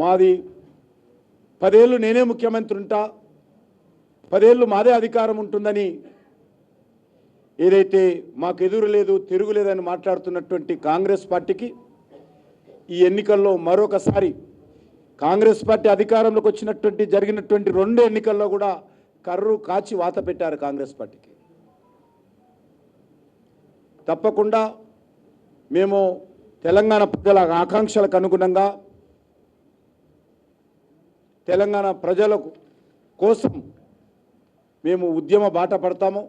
మాది 10 ఏళ్ళు నేనే ముఖ్యమంత్రి ఉంటా, 10 ఏళ్ళు మాదే అధికారం ఉంటుందని ఏదైతే మాకు ఎదురు లేదు తిరుగులేదని మాట్లాడుతున్నటువంటి కాంగ్రెస్ పార్టీకి ఈ ఎన్నికల్లో మరొకసారి కాంగ్రెస్ పార్టీ అధికారంలోకి వచ్చినటువంటి జరిగినటువంటి 2 ఎన్నికల్లో కూడా కర్రు కాచి వాత పెట్టారు కాంగ్రెస్ పార్టీకి. తప్పకుండా మేము తెలంగాణ ప్రజల ఆకాంక్షలకు అనుగుణంగా తెలంగాణ ప్రజల కోసం మేము ఉద్యమ బాట పడతాము.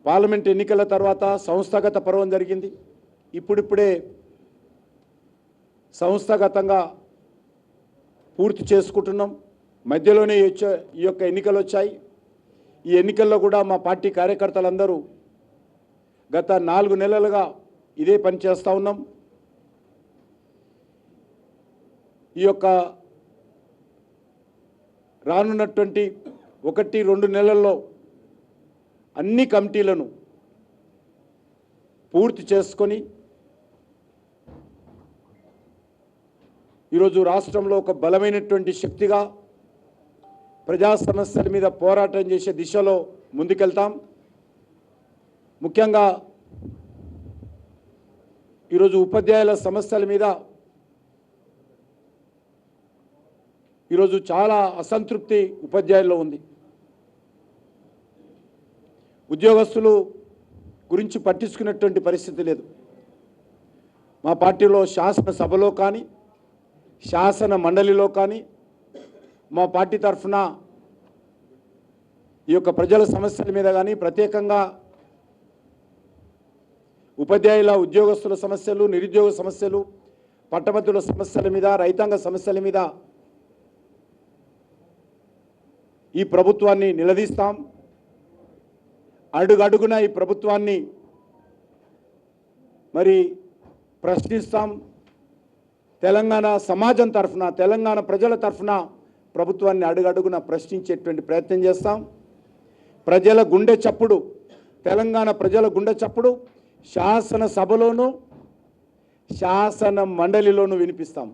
పార్లమెంట్ ఎన్నికల తర్వాత సంస్థాగత పర్వం జరిగింది. ఇప్పుడిప్పుడే సంస్థాగతంగా పూర్తి చేసుకుంటున్నాం. మధ్యలోనే ఈ యొక్క ఎన్నికలు వచ్చాయి. ఈ ఎన్నికల్లో కూడా మా పార్టీ కార్యకర్తలందరూ గత 4 నెలలుగా ఇదే పని చేస్తూ ఉన్నాం. ఈ యొక్క రానున్నటువంటి 1-2 నెలల్లో అన్ని కమిటీలను పూర్తి చేసుకొని ఈరోజు రాష్ట్రంలో ఒక బలమైనటువంటి శక్తిగా ప్రజా సమస్యల మీద పోరాటం చేసే దిశలో ముందుకెళ్తాం. ముఖ్యంగా ఈరోజు ఉపాధ్యాయుల సమస్యల మీద ఈరోజు చాలా అసంతృప్తి ఉపాధ్యాయుల్లో ఉంది. ఉద్యోగస్తులు గురించి పట్టించుకున్నటువంటి పరిస్థితి లేదు. మా పార్టీలో శాసనసభలో కానీ శాసన మండలిలో కానీ మా పార్టీ తరఫున ఈ యొక్క ప్రజల సమస్యల మీద కానీ ప్రత్యేకంగా ఉపాధ్యాయుల ఉద్యోగస్తుల సమస్యలు, నిరుద్యోగ సమస్యలు, పట్టభద్రుల సమస్యల మీద, రైతాంగ సమస్యల మీద ఈ ప్రభుత్వాన్ని నిలదీస్తాం. అడుగడుగున ఈ ప్రభుత్వాన్ని మరి ప్రశ్నిస్తాం. తెలంగాణ సమాజం తరఫున, తెలంగాణ ప్రజల తరఫున ప్రభుత్వాన్ని అడుగడుగున ప్రశ్నించేటువంటి ప్రయత్నం చేస్తాం. ప్రజల గుండె చప్పుడు, తెలంగాణ ప్రజల గుండె చప్పుడు శాసనసభలోనూ శాసన మండలిలోనూ వినిపిస్తాం.